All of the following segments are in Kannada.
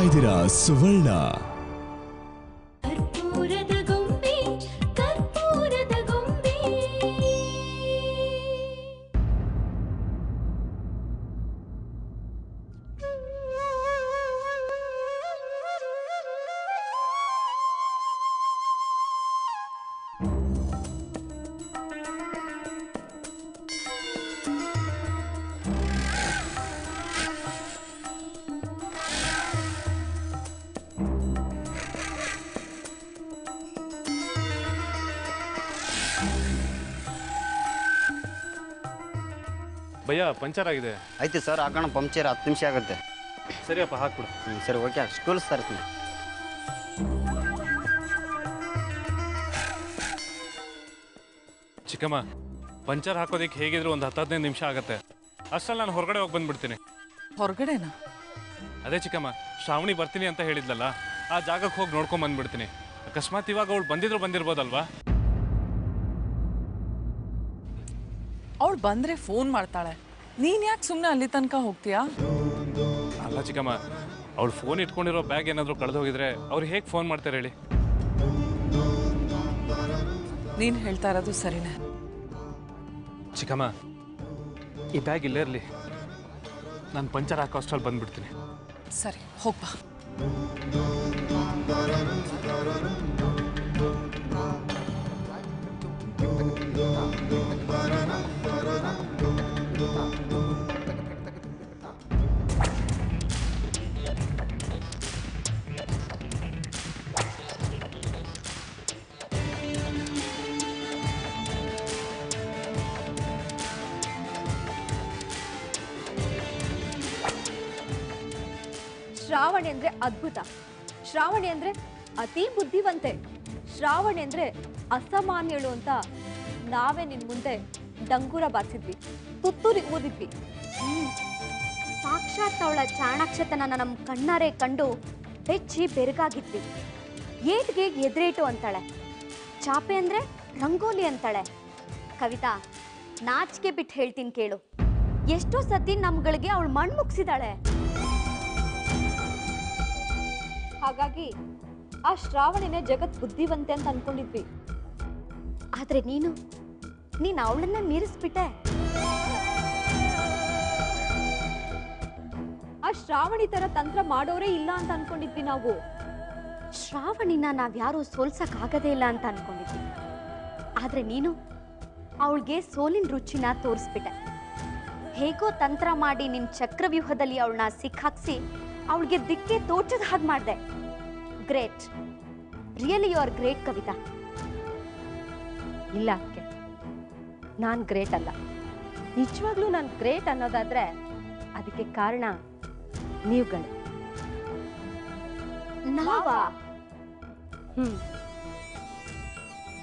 ಇದ್ದೀರಾ ಸುವರ್ಣ. ಭಯ್ಯ ಪಂಚರ್ ಆಗಿದೆ. ಆಯ್ತು ಸರ್, ಹಾಕೋಣ. ಪಂಚರ್ 10 ನಿಮಿಷ ಆಗುತ್ತೆ. ಸರಿಯಪ್ಪ ಹಾಕ್ಬಿಡು. ಸರಿ, ಓಕೆ. School sir. ಚಿಕ್ಕಮ್ಮ, ಪಂಚರ್ ಹಾಕೋದಕ್ಕೆ ಹೇಗಿದ್ರು ಒಂದು 10-15 ನಿಮಿಷ ಆಗುತ್ತೆ. ಅಷ್ಟರಲ್ಲಿ ನಾನು ಹೊರಗಡೆ ಹೋಗಿ ಬಂದ್ಬಿಡ್ತೀನಿ. ಹೊರಗಡೆನಾ? ಅದೇ ಚಿಕ್ಕಮ್ಮ, ಶ್ರಾವಣಿ ಬರ್ತೀನಿ ಅಂತ ಹೇಳಿದ್ಲಲ್ಲ, ಆ ಜಾಗಕ್ಕೆ ಹೋಗಿ ನೋಡ್ಕೊಂಡ್ ಬಂದ್ಬಿಡ್ತೀನಿ. ಅಕಸ್ಮಾತ್ ಇವಾಗ ಅವಳು ಬಂದಿರ್ಬೋದಲ್ವಾ? ಅವಳು ಬಂದ್ರೆ ಫೋನ್ ಮಾಡ್ತಾಳೆ. ನೀನ್ ಯಾಕೆ ಸುಮ್ಮನೆ ಅಲ್ಲಿ ತನಕ ಹೋಗ್ತೀಯಾ? ಅಲ್ಲ ಚಿಕ್ಕಮ್ಮ, ಅವಳು ಫೋನ್ ಇಟ್ಕೊಂಡಿರೋ ಬ್ಯಾಗ್ ಏನಾದರೂ ಕಳೆದು ಹೋಗಿದ್ರೆ ಅವ್ರು ಹೇಗೆ ಫೋನ್ ಮಾಡ್ತಾರೆ ಹೇಳಿ? ನೀನ್ ಹೇಳ್ತಾ ಇರೋದು ಸರಿನೇ. ಚಿಕ್ಕಮ್ಮ, ಈ ಬ್ಯಾಗ್ ಇಲ್ಲೇ ಇರಲಿ. ನಾನು ಪಂಚರ್ ಹಾಕೋ ಅಷ್ಟರಲ್ಲಿ ಬಂದ್ಬಿಡ್ತೀನಿ. ಸರಿ, ಹೋಗ್ಬಾ. ಶ್ರಾವಣಿ ಅಂದ್ರೆ ಅದ್ಭುತ. ಶ್ರಾವಣಿ ಅಂದ್ರೆ ಅತಿ ಬುದ್ಧಿವಂತೆ. ಶ್ರಾವಣಿ ಅಂದ್ರೆ ಅಸಾಮಾನ್ಯಳು ಅಂತ ನಾವೇ ನಿನ್ ಮುಂದೆ ಡಂಗೂರ ಬಾರಿಸಿದ್ವಿ, ತುತ್ತೂರಿ ಊದಿದ್ವಿ. ಸಾಕ್ಷಾತ್ ಅವಳ ಚಾಣಾಕ್ಷತನ ನಮ್ಮ ಕಣ್ಣಾರೆ ಕಂಡು ಬೆಚ್ಚಿ ಬೆರಗಾಗಿದ್ವಿ. ಏಟ್ಗೆ ಎದುರೇಟು ಅಂತಾಳೆ, ಚಾಪೆ ಅಂದ್ರೆ ರಂಗೋಲಿ ಅಂತಾಳೆ. ಕವಿತಾ, ನಾಚಿಕೆ ಬಿಟ್ಟು ಹೇಳ್ತೀನಿ ಕೇಳು, ಎಷ್ಟೋ ಸತಿ ನಮ್ಗಳಿಗೆ ಅವಳು ಮಣ್ಣು ಮುಗಿಸಿದಾಳೆ. ಹಾಗಾಗಿ ಆ ಶ್ರಾವಣಿನೇ ಜಗತ್ ಬುದ್ಧಿವಂತೆ ಅಂತ ಅನ್ಕೊಂಡಿದ್ವಿ. ಆದ್ರೆ ನೀನು ಅವಳನ್ನ ಮೀರಿಸ್ಬಿಟ್ಟೆ. ಆ ಶ್ರಾವಣಿ ತರ ತಂತ್ರ ಮಾಡೋರೇ ಇಲ್ಲ ಅಂತ ಅನ್ಕೊಂಡಿದ್ವಿ ನಾವು. ಶ್ರಾವಣಿನ ನಾವ್ಯಾರು ಸೋಲ್ಸಕ್ ಆಗದೇ ಇಲ್ಲ ಅಂತ ಅನ್ಕೊಂಡಿದ್ವಿ. ಆದ್ರೆ ನೀನು ಅವಳಿಗೆ ಸೋಲಿನ ರುಚಿನ ತೋರಿಸ್ಬಿಟ್ಟೆ. ಹೇಗೋ ತಂತ್ರ ಮಾಡಿ ನಿನ್ ಚಕ್ರವ್ಯೂಹದಲ್ಲಿ ಅವಳನ್ನ ಸಿಕ್ಕಾಕ್ಸಿ ಅವಳಿಗೆ ದಿಕ್ಕೆ ತೋಚದ ಹಾಗೆ ಮಾಡಿದೆ. Great, really you are great Kavita. ಇಲ್ಲ ಅಕ್ಕೆ, ನಾನು ಗ್ರೇಟ್ ಅಲ್ಲ. ನಿಜವಾಗ್ಲೂ ನಾನು ಗ್ರೇಟ್ ಅನ್ನೋದಾದ್ರೆ ಅದಕ್ಕೆ ಕಾರಣ ನೀವುಗಳೇ. ನಾವಾ?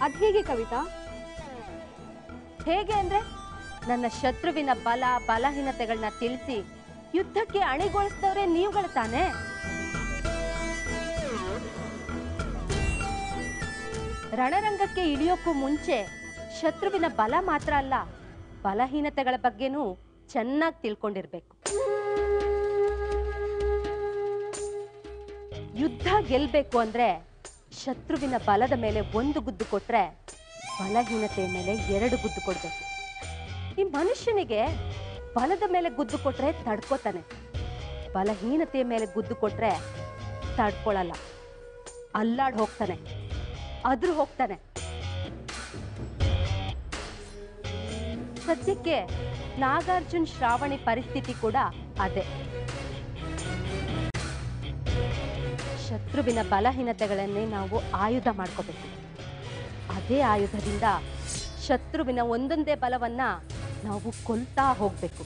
ಅದ್ ಹೇಗೆ ಕವಿತಾ? ಹೇಗೆ ಅಂದ್ರೆ, ನನ್ನ ಶತ್ರುವಿನ ಬಲಹೀನತೆಗಳನ್ನ ತಿಳಿಸಿ ಯುದ್ಧಕ್ಕೆ ಅಣಿಗೊಳಿಸಿದವ್ರೆ ನೀವುಗಳು ತಾನೆ. ರಣರಂಗಕ್ಕೆ ಇಳಿಯೋಕ್ಕೂ ಮುಂಚೆ ಶತ್ರುವಿನ ಬಲ ಮಾತ್ರ ಅಲ್ಲ, ಬಲಹೀನತೆಗಳ ಬಗ್ಗೆನೂ ಚೆನ್ನಾಗಿ ತಿಳ್ಕೊಂಡಿರ್ಬೇಕು. ಯುದ್ಧ ಗೆಲ್ಬೇಕು ಅಂದ್ರೆ ಶತ್ರುವಿನ ಬಲದ ಮೇಲೆ 1 ಗುದ್ದು ಕೊಟ್ರೆ ಬಲಹೀನತೆಯ ಮೇಲೆ 2 ಗುದ್ದು ಕೊಡ್ಬೇಕು. ಈ ಮನುಷ್ಯನಿಗೆ ಬಲದ ಮೇಲೆ ಗುದ್ದು ಕೊಟ್ರೆ ತಡ್ಕೋತಾನೆ, ಬಲಹೀನತೆಯ ಮೇಲೆ ಗುದ್ದು ಕೊಟ್ರೆ ತಡ್ಕೊಳಲ್ಲ, ಅಲ್ಲಾಡ್ ಹೋಗ್ತಾನೆ, ಅದ್ರ ಹೋಗ್ತಾನೆ. ಸದ್ಯಕ್ಕೆ ನಾಗಾರ್ಜುನ್ ಶ್ರಾವಣಿ ಪರಿಸ್ಥಿತಿ ಕೂಡ ಅದೇ. ಶತ್ರುವಿನ ಬಲಹೀನತೆಗಳನ್ನೇ ನಾವು ಆಯುಧ ಮಾಡ್ಕೋಬೇಕು. ಅದೇ ಆಯುಧದಿಂದ ಶತ್ರುವಿನ ಒಂದೊಂದೇ ಬಲವನ್ನ ನಾವು ಕೊಲ್ತಾ ಹೋಗ್ಬೇಕು.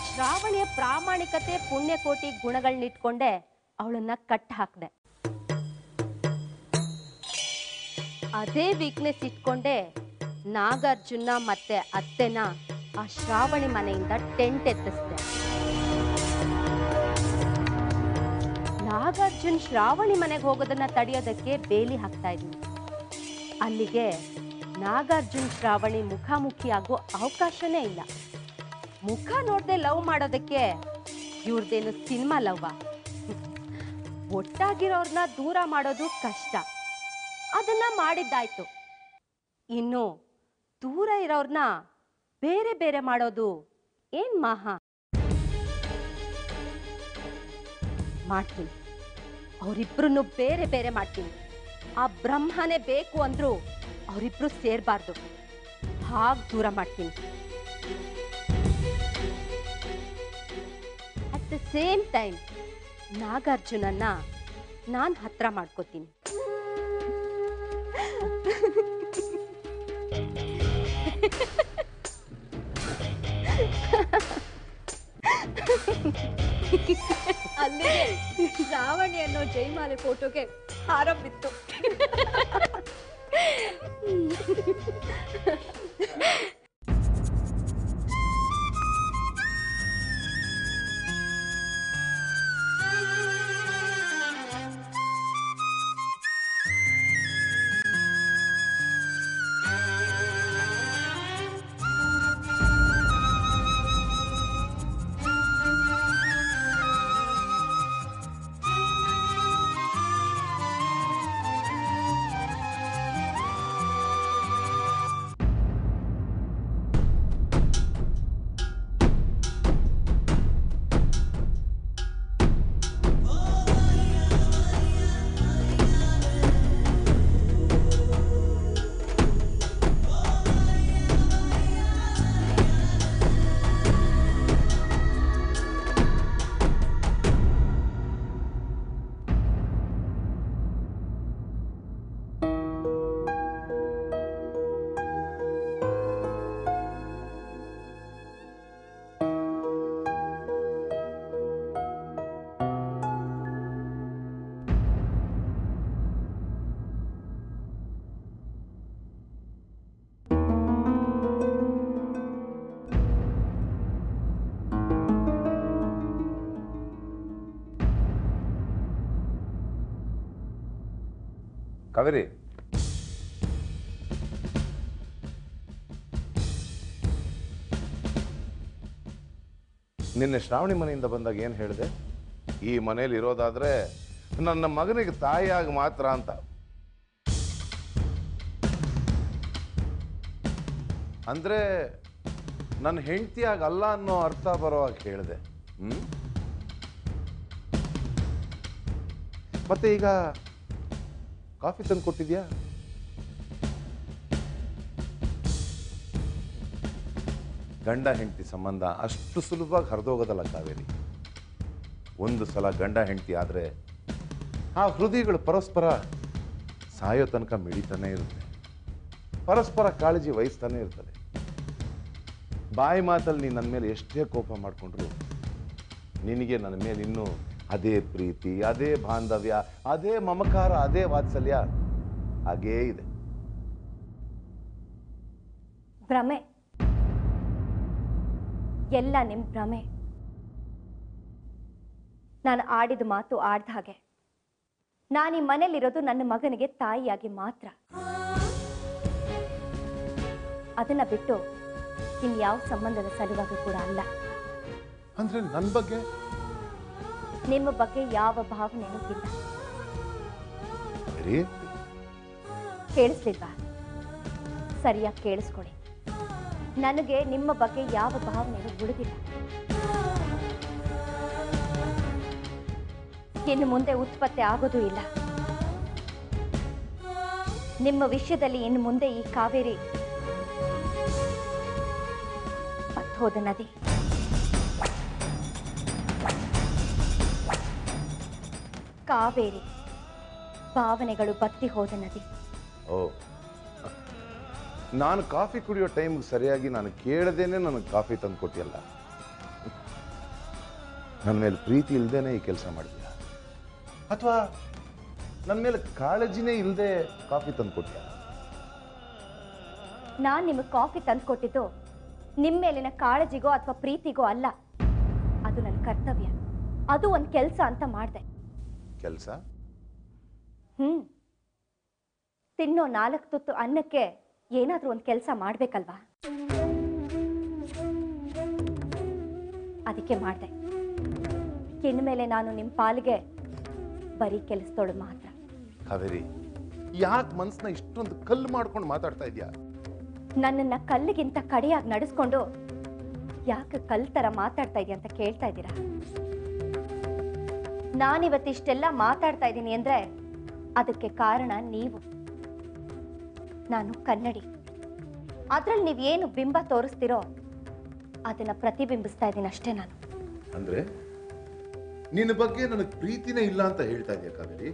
ಶ್ರಾವಣಿಯ ಪ್ರಾಮಾಣಿಕತೆ, ಪುಣ್ಯಕೋಟಿ ಗುಣಗಳನ್ನಿಟ್ಕೊಂಡೆ ಅವಳನ್ನ ಕಟ್ಟ ಹಾಕ್ದೆ. ಅದೇ ವೀಕ್ನೆಸ್ ಇಟ್ಕೊಂಡೆ ನಾಗಾರ್ಜುನ ಮತ್ತೆ ಅತ್ತೆನ ಆ ಶ್ರಾವಣಿ ಮನೆಯಿಂದ ಟೆಂಟ್ ಎತ್ತಿಸ್ದೆ. ನಾಗಾರ್ಜುನ್ ಶ್ರಾವಣಿ ಮನೆಗೆ ಹೋಗೋದನ್ನ ತಡೆಯೋದಕ್ಕೆ ಬೇಲಿ ಹಾಕ್ತಾ ಇದ್ದೀನಿ. ಅಲ್ಲಿಗೆ ನಾಗಾರ್ಜುನ್ ಶ್ರಾವಣಿ ಮುಖಾಮುಖಿ ಆಗೋ ಅವಕಾಶನೇ ಇಲ್ಲ. ಮುಖ ನೋಡದೆ ಲವ್ ಮಾಡೋದಕ್ಕೆ ಇವ್ರದ್ದೇನು ಸಿನಿಮಾ ಲವ್ವ. ಒಟ್ಟಾಗಿರೋರ್ನ ದೂರ ಮಾಡೋದು ಕಷ್ಟ, ಅದನ್ನ ಮಾಡಿದ್ದಾಯ್ತು. ಇನ್ನು ದೂರ ಇರೋರ್ನ ಬೇರೆ ಬೇರೆ ಮಾಡೋದು ಏನ್ ಮಹಾ. ಮಾಡ್ತೀನಿ, ಅವರಿಬ್ರನ್ನು ಬೇರೆ ಬೇರೆ ಮಾಡ್ತೀನಿ. ಆ ಬ್ರಹ್ಮನೇ ಬೇಕು ಅಂದ್ರು ಅವರಿಬ್ರು ಸೇರ್ಬಾರ್ದು, ಹಾಗೆ ದೂರ ಮಾಡ್ತೀನಿ. ಅಟ್ ದ ಸೇಮ್ ಟೈಮ್ ನಾಗಾರ್ಜುನನ್ನ ನಾನು ಹತ್ರ ಮಾಡ್ಕೋತೀನಿ. ಅಲ್ಲಿಗೆ ಶ್ರಾವಣಿ ಅನ್ನೋ ಜೈಮಾಲೆ ಫೋಟೋಗೆ ಹಾರ ಬಿತ್ತು. ಕಾವೇರಿ, ನಿನ್ನೆ ಶ್ರಾವಣಿ ಮನೆಯಿಂದ ಬಂದಾಗ ಏನು ಹೇಳಿದೆ? ಈ ಮನೇಲಿ ಇರೋದಾದ್ರೆ ನನ್ನ ಮಗನಿಗೆ ತಾಯಿಯಾಗಿ ಮಾತ್ರ ಅಂತ. ಅಂದ್ರೆ ನನ್ನ ಹೆಂಡತಿಯಾಗಿ ಅಲ್ಲ ಅನ್ನೋ ಅರ್ಥ ಬರೋವಾಗ ಹೇಳಿದೆ. ಮತ್ತೆ ಈಗ ಕಾಫಿ ತಂದು ಕೊಟ್ಟಿದ್ಯಾ? ಗಂಡ ಹೆಂಡತಿ ಸಂಬಂಧ ಅಷ್ಟು ಸುಲಭವಾಗಿ ಹರಿದೋಗೋದಲ್ಲ ಕಾವೇರಿ. ಒಂದು ಸಲ ಗಂಡ ಹೆಂಡತಿ ಆದರೆ ಆ ಹೃದಯಗಳು ಪರಸ್ಪರ ಸಾಯೋ ತನಕ ಮಿಡಿತಾನೆ ಇರುತ್ತೆ, ಪರಸ್ಪರ ಕಾಳಜಿ ವಹಿಸ್ತಾನೆ ಇರ್ತದೆ. ಬಾಯಿ ಮಾತಲ್ಲಿ ನೀನು ನನ್ನ ಮೇಲೆ ಎಷ್ಟೇ ಕೋಪ ಮಾಡಿಕೊಂಡ್ರು ನಿನಗೆ ನನ್ನ ಮೇಲೆ ಇನ್ನೂ ಅದೇ ಪ್ರೀತಿ, ಅದೇ ಬಾಂಧವ್ಯ, ಅದೇ ಮಮಕಾರ, ಅದೇ ವಾತ್ಸಲ್ಯ ಹಾಗೇ ಇದೆ. ಭ್ರಮೆ, ಎಲ್ಲ ನಿಮ್ಮ ಭ್ರಮೆ. ನಾನು ಆಡಿದ ಮಾತು ಆಡ್ದ ಹಾಗೆ. ನಾನು ಈ ಮನೇಲಿರೋದು ನನ್ನ ಮಗನಿಗೆ ತಾಯಿಯಾಗಿ ಮಾತ್ರ. ಅದನ್ನ ಬಿಟ್ಟು ಇನ್ಯಾವ ಸಂಬಂಧದ ಸಲುವಾಗಿ ಕೂಡ ಅಲ್ಲ. ಅಂದ್ರೆ ನನ್ನ ಬಗ್ಗೆ, ನಿಮ್ಮ ಬಗ್ಗೆ ಯಾವ ಭಾವನೆನೂ ಇಲ್ಲ. ಕೇಳಿಸ್ಲಿಲ್ವಾ? ಸರಿಯಾಗಿ ಕೇಳಿಸ್ಕೊಳ್ಳಿ. ನನಗೆ ನಿಮ್ಮ ಬಗ್ಗೆ ಯಾವ ಭಾವನೆನೂ ಉಳಿದಿಲ್ಲ. ಇನ್ನು ಮುಂದೆ ಉತ್ಪತ್ತಿ ಆಗೋದೂ ಇಲ್ಲ. ನಿಮ್ಮ ವಿಷಯದಲ್ಲಿ ಇನ್ನು ಮುಂದೆ ಈ ಕಾವೇರಿ ಹೋದ ನದಿ. ಕಾವೇರಿ ಭಾವನೆಗಳು ಬತ್ತಿ ಹೋದ ನದಿ. ಓ, ನಾನು ಕಾಫಿ ಕುಡಿಯೋ ಟೈಮ್ಗೆ ಸರಿಯಾಗಿ ನಾನು ಕೇಳದೇನೆ ನನಗೆ ಕಾಫಿ ತಂದು ಕೊಟ್ಟಿಯಲ್ಲ. ನನ್ನ ಮೇಲೆ ಪ್ರೀತಿ ಇಲ್ಲದೇನೆ ಈ ಕೆಲಸ ಮಾಡಿದ್ಯಾ, ಅಥವಾ ನನ್ನ ಮೇಲೆ ಕಾಳಜಿನೇ ಇಲ್ಲದೆ ಕಾಫಿ ತಂದು ಕೊಟ್ಟಿಯಾ? ನಾನು ನಿಮಗೆ ಕಾಫಿ ತಂದು ಕೊಟ್ಟಿದ್ದು ನಿಮ್ಮ ಮೇಲಿನ ಕಾಳಜಿಗೋ ಅಥವಾ ಪ್ರೀತಿಗೋ ಅಲ್ಲ. ಅದು ನನ್ನ ಕರ್ತವ್ಯ, ಅದು ಒಂದು ಕೆಲಸ ಅಂತ ಮಾಡಿದೆ. ಕೆಲಸ? ತಿನ್ನೋ 4 ತುತ್ತು ಅನ್ನಕ್ಕೆ ಏನಾದ್ರೂ ಒಂದು ಕೆಲಸ ಮಾಡ್ಬೇಕಲ್ವಾ? ಅದಕ್ಕೆ ಮಾಡಿದೆ. ಇನ್ಮೇಲೆ ನಾನು ನಿಮ್ಮ ಪಾಲಿಗೆ ಬರೀ ಕೆಲಸದೋಳು ಮಾತ್ರ. ಕಾವೇರಿ, ಯಾಕೆ ಮನ್ಸನ್ನ ಇಷ್ಟೊಂದು ಕಲ್ಲು ಮಾಡ್ಕೊಂಡು ಮಾತಾಡ್ತಾ ಇದೀಯಾ? ನನ್ನನ್ನ ಕಲ್ಲಿಗಿಂತ ಕಡೆಯಾಗಿ ನಡೆಸ್ಕೊಂಡು ಯಾಕೆ ಕಲ್ ತರ ಮಾತಾಡ್ತಾ ಇದೀಯ ಅಂತ ಕೇಳ್ತಾ ಇದ್ದೀರಾ? ನಾನಿವತ್ತಿಷ್ಟೆಲ್ಲ ಮಾತಾಡ್ತಾ ಇದ್ದೀನಿ ಅಂದ್ರೆ ಅದಕ್ಕೆ ಕಾರಣ ನೀವು. ನಾನು ಕನ್ನಡಿ. ಅದ್ರಲ್ಲಿ ನೀವೇನು ಬಿಂಬ ತೋರಿಸ್ತಿರೋ ಅದನ್ನ ಪ್ರತಿಬಿಂಬಿಸ್ತಾ ಇದ್ದೀನಿ ಅಷ್ಟೇ ನಾನು. ಅಂದ್ರೆ ನಿನ್ನ ಬಗ್ಗೆ ನನಗೆ ಪ್ರೀತಿನೇ ಇಲ್ಲ ಅಂತ ಹೇಳ್ತಾ ಇದೀಯ ಕಾವೇರಿ?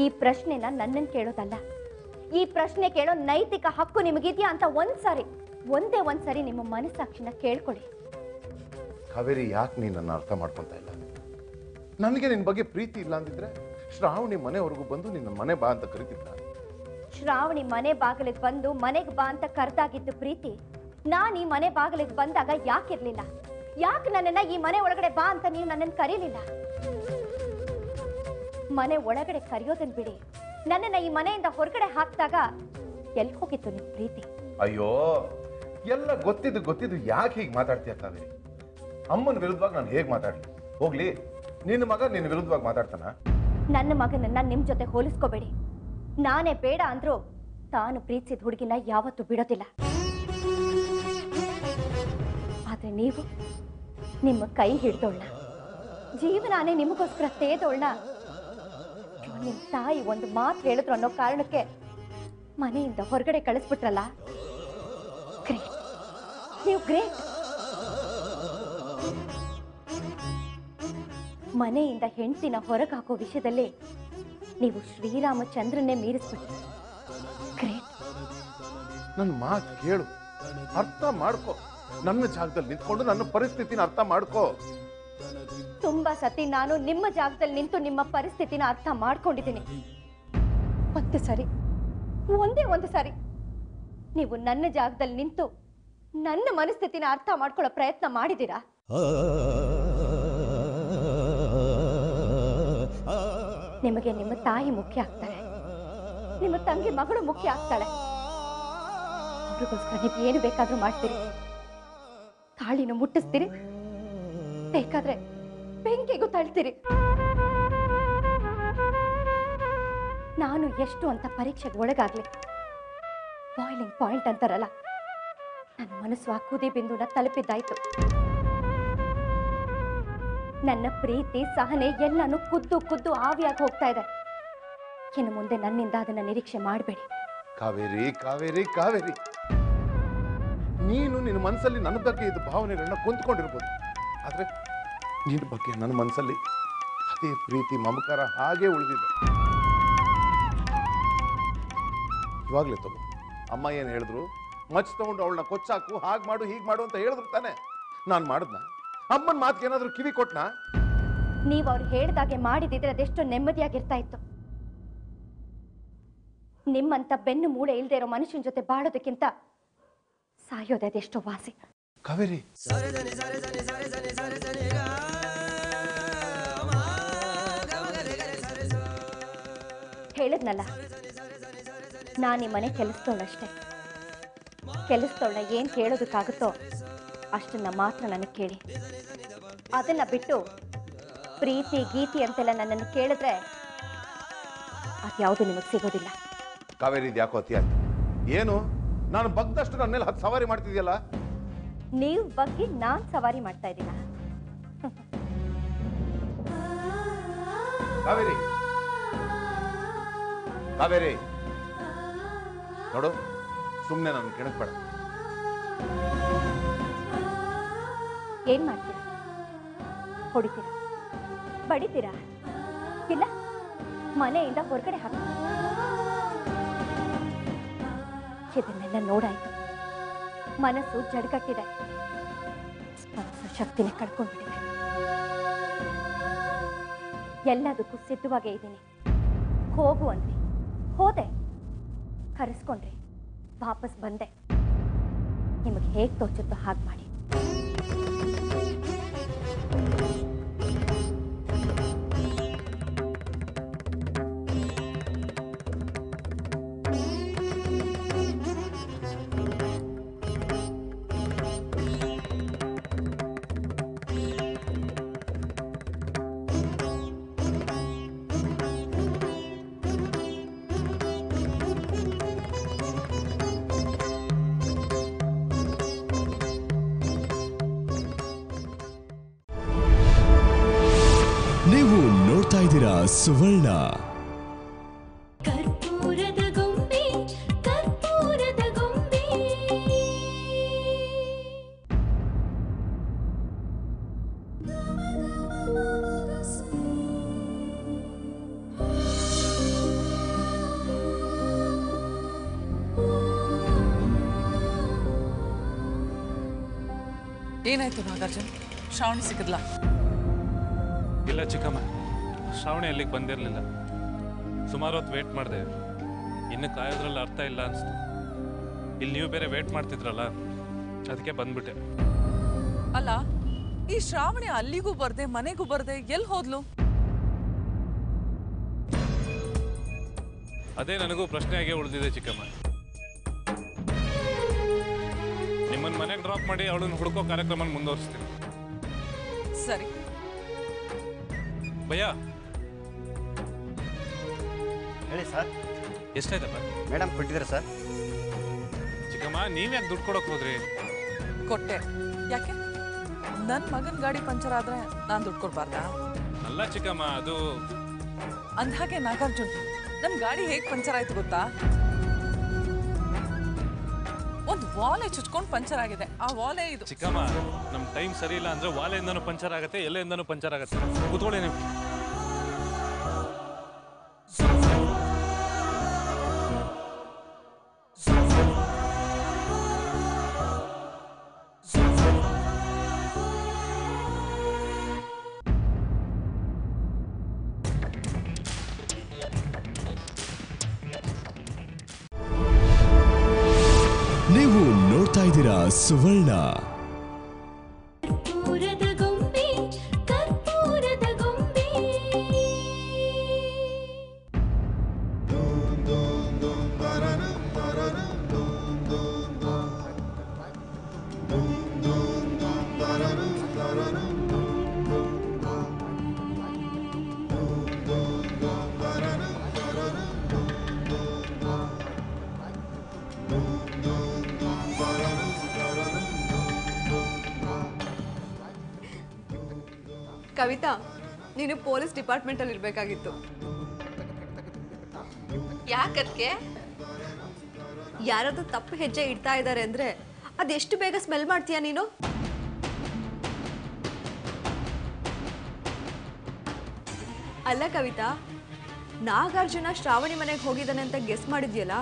ಈ ಪ್ರಶ್ನೆನ ನನ್ನನ್ನು ಕೇಳೋದಲ್ಲ, ಈ ಪ್ರಶ್ನೆ ಕೇಳೋ ನೈತಿಕ ಹಕ್ಕು ನಿಮಗಿದ್ಯಾ ಅಂತ ಒಂದೇ ಒಂದ್ಸರಿ ನಿಮ್ಮ ಮನಸ್ಸಾಕ್ಷಿನ ಕೇಳ್ಕೊಳ್ಳಿ. ಕಾವೇರಿ, ಯಾಕೆ ನೀನು ನನ್ನ ಅರ್ಥ ಮಾಡ್ಕೊತಾ ಇಲ್ಲ? ನನಗೆ ನಿನ್ನ ಬಗ್ಗೆ ಪ್ರೀತಿ ಇಲ್ಲ ಅಂದಿದ್ರೆ ಶ್ರಾವಣಿ ಮನೆವರೆಗೂ ಬಂದು ನಿನ್ನ ಮನೆ ಬಾ ಅಂತ ಕರಿತಿದ್ದ. ಶ್ರಾವಣಿ ಮನೆ ಬಾಗಿಲಿಗೆ ಬಂದು ಮನೆಗೆ ಬಾ ಅಂತ ಕರೆದಾಗಿದ್ದು ಪ್ರೀತಿ. ನಾನು ಈ ಮನೆ ಬಾಗಿಲಿಗೆ ಬಂದಾಗ ಯಾಕಿರ್ಲಿಲ್ಲ? ಯಾಕೆ ನನ್ನನ್ನ ಈ ಮನೆ ಒಳಗಡೆ ಬಾ ಅಂತ ನೀವು ನನ್ನನ್ನು ಕರೀಲಿಲ್ಲ? ಮನೆ ಒಳಗಡೆ ಕರೆಯೋದನ್ ಬಿಡಿ, ನನ್ನನ್ನ ಈ ಮನೆಯಿಂದ ಹೊರಗಡೆ ಹಾಕಿದಾಗ ಎಲ್ಲಿ ಹೋಗಿತ್ತು ನಿಮ್ ಪ್ರೀತಿ? ಅಯ್ಯೋ, ಎಲ್ಲ ಗೊತ್ತಿದ್ದು ಯಾಕೆ ಹೀಗೆ ಮಾತಾಡ್ತೀಯ ಕಾವೇರಿ? ಅಮ್ಮನ ವಿರುದ್ಧವಾಗಿ ನಾನು ಹೇಗೆ ಮಾತಾಡ್ಲಿ? ಹೋಗ್ಲಿ, ನಿನ್ನ ಮಗ ನಿನ್ನ ವಿರುದ್ಧವಾಗಿ ಮಾತಾಡ್ತಾನ? ನನ್ನ ಮಗನನ್ನ ನಿಮ್ ಜೊತೆ ಹೋಲಿಸ್ಕೋಬೇಡಿ. ನಾನೇ ಬೇಡ ಅಂದ್ರೂ ತಾನು ಪ್ರೀತಿಸಿದ ಹುಡುಗಿನ ಯಾವತ್ತೂ ಬಿಡೋದಿಲ್ಲ. ಆದ್ರೆ ನೀವು ನಿಮ್ಮ ಕೈ ಹಿಡ್ದೋಳ್ನ, ಜೀವನಾನೇ ನಿಮಗೋಸ್ಕರ ತೇದೋಳ್ನ ನಿಮ್ ತಾಯಿ ಒಂದು ಮಾತು ಹೇಳಿದ್ರು ಅನ್ನೋ ಕಾರಣಕ್ಕೆ ಮನೆಯಿಂದ ಹೊರಗಡೆ ಕಳಿಸ್ಬಿಟ್ರಲ್ಲ. ಗ್ರೇಟ್, ನೀವು ಗ್ರೇಟ್. ಮನೆಯಿಂದ ಹೆಂಡತಿನ ಹೊರಗೆ ಹಾಕೋ ವಿಷಯದಲ್ಲಿ ನೀವು ಶ್ರೀರಾಮಚಂದ್ರನ್ನೇ ಮೀರಿಸ್ಬಿಟ್ರಿ. ಗ್ರೇಟ್. ನನ್ನ ಮಾತು ಕೇಳು, ಅರ್ಥ ಮಾಡ್ಕೋ. ನನ್ನ ಜಾಗದಲ್ಲಿ ನಿಂತ್ಕೊಂಡು ನನ್ನ ಪರಿಸ್ಥಿತಿನ ಅರ್ಥ ಮಾಡ್ಕೋ. ತುಂಬಾ ಸತಿ ನಾನು ನಿಮ್ಮ ಜಾಗದಲ್ಲಿ ನಿಂತು ನಿಮ್ಮ ಪರಿಸ್ಥಿತಿನ ಅರ್ಥ ಮಾಡ್ಕೊಂಡಿದ್ದೀನಿ. ಒಂದೇ ಒಂದು ಸಾರಿ ನೀವು ನನ್ನ ಜಾಗದಲ್ಲಿ ನಿಂತು ನನ್ನ ಮನಸ್ಥಿತಿನ ಅರ್ಥ ಮಾಡ್ಕೊಳ್ಳೋ ಪ್ರಯತ್ನ ಮಾಡಿದ್ದೀರಾ? ನಿಮಗೆ ನಿಮ್ಮ ತಾಯಿ ಮುಖ್ಯ ಆಗ್ತಾರೆ, ನಿಮ್ಮ ತಂಗಿ ಮಗಳು ಮುಖ್ಯ ಆಗ್ತಾಳೆ. ಅವ್ರಿಗೋಸ್ಕರ ನೀವು ಏನು ಬೇಕಾದ್ರೂ ಮಾಡ್ತೀರಿ, ತಾಳಿನ ಮುಟ್ಟಿಸ್ತೀರಿ, ಬೇಕಾದ್ರೆ ಬೆಂಕಿಗೂ ತಳ್ತೀರಿ. ನಾನು ಎಷ್ಟು ಅಂತ ಪರೀಕ್ಷೆಗೆ ಒಳಗಾಗ್ಲಿ, ಬಾಯ್ಲಿಂಗ್ ಪಾಯಿಂಟ್ ಅಂತಾರಲ್ಲ, ನನ್ನ ಮನಸ್ಸು ಆ ಕುದಿ ಬಿಂದುನ ತಲುಪಿದ್ದಾಯ್ತು. ನನ್ನ ಪ್ರೀತಿ ಸಹನೆ ಎಲ್ಲಾನು ಕುದ್ದು ಆವಿಯಾಗಿ ಹೋಗ್ತಾ ಇದೆ. ಇನ್ನು ಮುಂದೆ ನನ್ನಿಂದ ಅದನ್ನ ನಿರೀಕ್ಷೆ ಮಾಡಬೇಡಿ. ಕಾವೇರಿ ಕಾವೇರಿ ಕಾವೇರಿ, ನೀನು ನಿನ್ನ ಮನಸ್ಸಲ್ಲಿ ನನ್ನ ಬಗ್ಗೆ ಇದ್ದ ಭಾವನೆಗಳನ್ನ ಕೊಂದ್ಕೊಂಡಿರ್ಬೋದು, ಆದ್ರೆ ನಿನ್ನ ಬಗ್ಗೆ ನನ್ನ ಮನಸ್ಸಲ್ಲಿ ಅದೇ ಪ್ರೀತಿ ಮಮಕಾರ ಹಾಗೆ ಉಳಿದಿದೆ. ಇವಾಗ್ಲೇ ತಗೋ, ಅಮ್ಮ ಏನು ಹೇಳಿದ್ರು? ಮಚ್ ತಗೊಂಡು ಅವಳನ್ನ ಕೊಚ್ಚಾಕು, ಹಾಗೆ ಮಾಡು ಹೀಗೆ ಮಾಡು ಅಂತ ಹೇಳಿದ್ರು ತಾನೆ. ನಾನು ಮಾಡಿದ್ನ? ಅಮ್ಮನ ಮಾತಿಗೆ ಏನಾದ್ರೂ ಕಿವಿ ಕೊಟ್ನಾ? ನೀವು ಅವ್ರು ಹೇಳ್ದಾಗೆ ಮಾಡಿದಿದ್ರೆ ಅದೆಷ್ಟು ನೆಮ್ಮದಿಯಾಗಿರ್ತಾ ಇತ್ತು. ನಿಮ್ಮಂತ ಬೆನ್ನು ಮೂಳೆ ಇಲ್ದೇ ಇರೋ ಮನುಷ್ಯನ ಜೊತೆ ಬಾಳೋದಕ್ಕಿಂತ ಸಾಯೋದೆ ಅದೆಷ್ಟೋ ವಾಸಿ. ಕಾವೇರಿ, ಹೇಳಿದ್ನಲ್ಲ, ನಾನು ಈ ಮನೆ ಕೆಲಸದವಳಷ್ಟೇ. ಕೆಲಸದವಳನ್ನ ಏನ್ ಕೇಳೋದಕ್ಕಾಗುತ್ತೋ ಅಷ್ಟನ್ನ ಮಾತ್ರ ನನಗೆ ಕೇಳಿ. ಅದನ್ನ ಬಿಟ್ಟು ಪ್ರೀತಿ ಗೀತಿ ಅಂತೆಲ್ಲ ನನ್ನನ್ನು ಕೇಳಿದ್ರೆ ಅದ್ಯಾವುದು ನಿಮಗೆ ಸಿಗೋದಿಲ್ಲ. ಕಾವೇರಿ, ಯಾಕೋ ಅತಿ ಆಯ್ತು. ಏನು ನಾನು ಬಗ್ದಷ್ಟು ನನ್ನ ಮೇಲೆ 10 ಸವಾರಿ ಮಾಡ್ತಿದ್ಯಲ್ಲ? ನೀವು ಬಗ್ಗೆ ನಾನ್ ಸವಾರಿ ಮಾಡ್ತಾ ಇದ್ದೀನ? ಕಾವೇರಿ ಕಾವೇರಿ, ನೋಡು, ಸುಮ್ಮನೆ ನಾನು ಕೆಣಕ್ಬೇಡ. ಏನ್ ಮಾಡ್ತೀರಾ? ಹೊಡಿತೀರಾ? ಬಡಿತೀರಾ? ಇಲ್ಲ, ಮನೆಯಿಂದ ಹೊರಗಡೆ ಹಾಕ. ಇದನ್ನೆಲ್ಲ ನೋಡಾಯ್ತು. ಮನಸ್ಸು ಜಡ್ಗಟ್ಟಿದೆ, ಮನಸ್ಸು ಶಕ್ತಿನ ಕಳ್ಕೊಂಡ್ಬಿಟ್ಟಿದೆ. ಎಲ್ಲದಕ್ಕೂ ಸಿದ್ಧವಾಗೇ ಇದ್ದೀನಿ. ಹೋಗು ಅಂದ್ರಿ, ಹೋದೆ. ಕರೆಸ್ಕೊಂಡ್ರಿ, ವಾಪಸ್ ಬಂದೆ. ನಿಮಗೆ ಹೇಗೆ ತೋಚುತ್ತೋ ಹಾಗೆ ಮಾಡಿ. ಸುವರ್ಣ. ಕರ್ಪೂರದ ಗೊಂಬೆ, ಕರ್ಪೂರದ ಗೊಂಬೆ. ಏನಾಯ್ತು ನಾಗಾರ್ಜುನ್? ಶ್ರಾವಣಿ ಸಿಕ್ಕದ್ಲಾ? ಇಲ್ಲ ಚಿಕ್ಕಮ್ಮ, ಶ್ರಾವಣಿ ಅಲ್ಲಿಗೆ ಬಂದಿರಲಿಲ್ಲ. ಸುಮಾರು ಹೊತ್ತು ವೇಟ್ ಮಾಡಿದೆ, ಇನ್ನು ಕಾಯೋದ್ರಲ್ಲಿ ಅರ್ಥ ಇಲ್ಲ ಅನಿಸ್ತು. ಇಲ್ಲಿ ನೀವು ಬೇರೆ ವೇಟ್ ಮಾಡ್ತಿದ್ರಲ್ಲ, ಅದಕ್ಕೆ ಬಂದ್ಬಿಟ್ಟೆ. ಅಲ್ಲ, ಈ ಶ್ರಾವಣಿ ಅಲ್ಲಿಗೂ ಬರ್ದೆ ಮನೆಗೂ ಬರ್ದೆ ಎಲ್ಲಿ ಹೋದ್ಲು? ಅದೇ ನನಗೂ ಪ್ರಶ್ನೆಯಾಗೆ ಉಳಿದಿದೆ ಚಿಕ್ಕಮ್ಮ. ನಿಮ್ಮನ್ನ ಮನೆಗೆ ಡ್ರಾಪ್ ಮಾಡಿ ಅವಳನ್ನ ಹುಡುಕೋ ಕಾರ್ಯಕ್ರಮ ಮುಂದುವರಿಸ್ತೀನಿ. ಸರಿ. ಭಯ್ಯ, ಹೇಳಿ ಸರ್. ಎಷ್ಟಾಯ್ತಪ್ಪ? ಮೇಡಮ್ ಕೊಟ್ಟಿದ್ದೀರಾ ಸರ್? ಚಿಕ್ಕಮ್ಮ, ನೀವ್ಯಾಕೆ ದುಡ್ಡು ಕೊಡೋಕೆ ಹೋದ್ರಿ? ಕೊಟ್ಟೆ. ಯಾಕೆ? ನನ್ನ ಮಗನ ಗಾಡಿ ಪಂಚರ್ ಆದ್ರೆ ನಾನು ದುಡ್ಡು ಕೊಡ್ಬಾರ್ದಾ? ಅಲ್ಲ ಚಿಕ್ಕಮ್ಮ, ಅದು ಅಂದ್ಹಾಗೆ ನಾಗಾರ್ಜುನ್, ನನ್ನ ಗಾಡಿ ಹೇಗೆ ಪಂಚರ್ ಆಯ್ತು ಗೊತ್ತಾ? ಒಂದು ವಾಲೆ ಚುಚ್ಕೊಂಡು ಪಂಚರ್ ಆಗಿದೆ. ಆ ವಾಲೆ ಇದು. ಚಿಕ್ಕಮ್ಮ, ನಮ್ಮ ಟೈಮ್ ಸರಿ ಇಲ್ಲ ಅಂದ್ರೆ ವಾಲೆಯಿಂದನೂ ಪಂಚರ್ ಆಗುತ್ತೆ, ಎಲ್ಲೆಯಿಂದನೂ ಪಂಚರ್ ಆಗುತ್ತೆ. ಕೂತ್ಕೊಳ್ಳಿ ನೀವು. ನೀವು ನೋಡ್ತಾ ಇದ್ದೀರಾ ಸುವರ್ಣ. ಕರ್ಪೂರದ ಗೊಂಬೆ, ಕರ್ಪೂರದ ಗೊಂಬೆ. ಕವಿತಾ, ನೀನು ಪೊಲೀಸ್ ಡಿಪಾರ್ಟ್ಮೆಂಟಲ್ಲಿ ಇರಬೇಕಾಗಿತ್ತು. ಯಾಕದ್ಕೆ? ಯಾರಾದ್ರೂ ತಪ್ಪು ಹೆಜ್ಜೆ ಇಡ್ತಾ ಇದ್ದಾರೆ ಅಂದ್ರೆ ಅದೆಷ್ಟು ಬೇಗ ಸ್ಮೆಲ್ ಮಾಡ್ತೀಯ ನೀನು? ಅಲ್ಲ ಕವಿತಾ, ನಾಗಾರ್ಜುನ ಶ್ರಾವಣಿ ಮನೆಗೆ ಹೋಗಿದ್ದಾನೆ ಅಂತ ಗೆಸ್ ಮಾಡಿದ್ಯಲ್ಲ,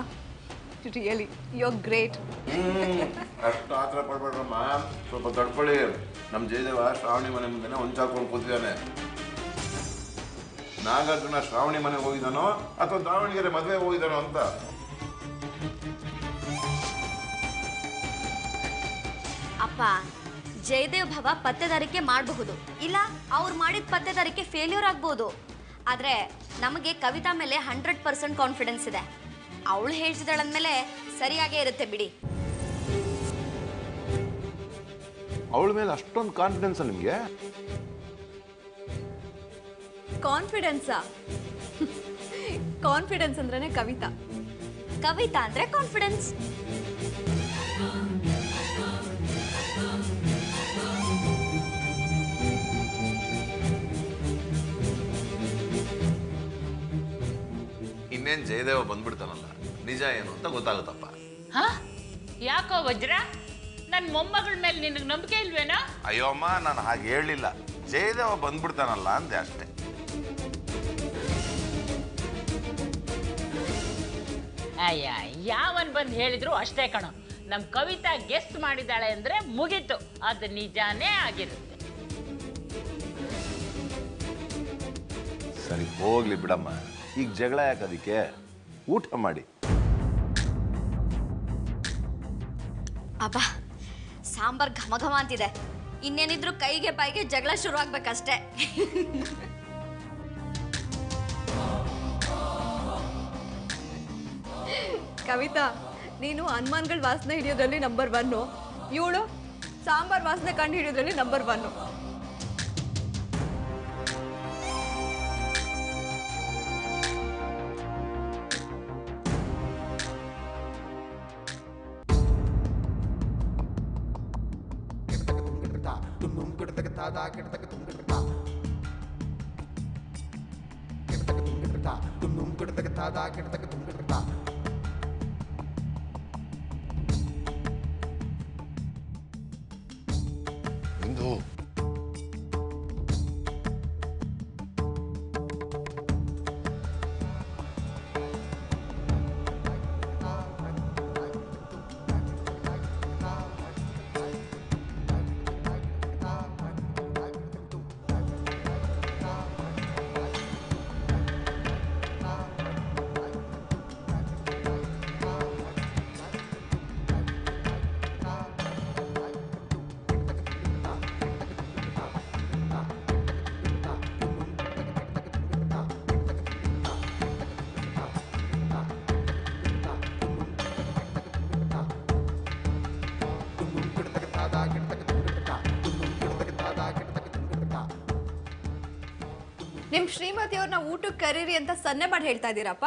ರಿಯಲಿ ಯು ಆರ್ ಗ್ರೇಟ್. ಅಷ್ಟು ಆತರ ಪಡ್ಬೇಡ್ರಮ್ಮ, ಸ್ವಲ್ಪ ತಡ್ಕೊಳ್ಳಿ. ನಮ್ಮ ಜಯದೇವ ಶ್ರಾವಣಿ ಮನೆ ಮುಂದೆ ಹೊಂಚಾಕೊಂಡು ಕೂತಿದ್ದಾನೆ. ನಾಗಾರ್ಜುನ ಶ್ರಾವಣಿ ಮನೆಗೆ ಹೋಗಿದ್ದಾನೋ ಅಥವಾ ದಾವಣಗೆರೆ ಮದುವೆ ಹೋಗಿದ್ದಾನೋ ಅಂತ. ಅಪ್ಪ, ಜಯದೇವ್ ಭವ ಪತ್ತೆದಾರಿಕೆ ಮಾಡಬಹುದು, ಇಲ್ಲ ಅವ್ರು ಮಾಡಿದ ಪತ್ತೆದಾರಿಕೆ ಫೇಲ್ಯೂರ್ ಆಗ್ಬೋದು. ಆದರೆ ನಮಗೆ ಕವಿತಾ ಮೇಲೆ 100% ಕಾನ್ಫಿಡೆನ್ಸ್ ಇದೆ. ಅವಳು ಹೇಳ್ತಿದ್ದಾಳಂದ್ಮೇಲೆ ಸರಿಯಾಗೇ ಇರುತ್ತೆ ಬಿಡಿ. ಅವಳ ಮೇಲೆ ಅಷ್ಟೊಂದು ಕಾನ್ಫಿಡೆನ್ಸ್ ನಿಮಗೆ? ಕಾನ್ಫಿಡೆನ್ಸಾ? ಕಾನ್ಫಿಡೆನ್ಸ್ ಅಂದ್ರೇನೆ ಕವಿತಾ. ಕವಿತಾ ಅಂದ್ರೆ ಕಾನ್ಫಿಡೆನ್ಸ್. ಇನ್ನೇನು ಜಯದೇವ ಬಂದ್ಬಿಡ್ತಾನಲ್ಲ, ನಿಜ ಏನು ಅಂತ ಗೊತ್ತಾಗುತ್ತಪ್ಪ. ಹಾ? ಯಾಕೋ ವಜ್ರ, ನನ್ನ ಮೊಮ್ಮಗಳ ಮೇಲೆ ನಿನಗೆ ನಂಬಿಕೆ ಇಲ್ವೇನೋ? ಅಯ್ಯೋ ಅಮ್ಮ, ನಾನು ಹಾಗೆ ಹೇಳಲಿಲ್ಲ. ಜಯದೇವ ಬಂದ್ಬಿಡ್ತಾನಲ್ಲ ಅಂದೆ ಅಷ್ಟೇ. ಅಯ್ಯ, ಯಾವನ್ ಬಂದು ಹೇಳಿದ್ರು ಅಷ್ಟೇ ಕಣೋ. ನಮ್ಮ ಕವಿತಾ ಗೆಸ್ಟ್ ಮಾಡಿದಾಳೆ ಅಂದ್ರೆ ಮುಗೀತು, ಅದು ನಿಜಾನೇ ಆಗಿರುತ್ತೆ. ಸರಿ ಹೋಗ್ಲಿ ಬಿಡಮ್ಮ, ಈಗ ಜಗಳ ಯಾಕದಕ್ಕೆ? ಊಟ ಮಾಡಿ. ಅಬ್ಬ, ಸಾಂಬಾರ್ ಘಮ ಘಮ ಅಂತಿದೆ. ಇನ್ನೇನಿದ್ರು ಕೈಗೆ ಬಾಯಿಗೆ ಜಗಳ ಶುರು ಆಗ್ಬೇಕಷ್ಟೇ. ಕವಿತಾ, ನೀನು ಹನುಮಾನ್ಗಳ ವಾಸನೆ ಹಿಡಿಯೋದ್ರಲ್ಲಿ ನಂಬರ್ 1, ಇವಳು ಸಾಂಬಾರ್ ವಾಸನೆ ಕಂಡು ಹಿಡಿಯೋದ್ರಲ್ಲಿ ನಂಬರ್ 1. ಇಂದು ನಿಮ್ ಶ್ರೀಮತಿ ಅವ್ರನ್ನ ಊಟಕ್ಕೆ ಕರೀರಿ ಅಂತ ಸನ್ನೆ ಮಾಡಿ ಹೇಳ್ತಾ ಇದ್ದೀರಪ್ಪ.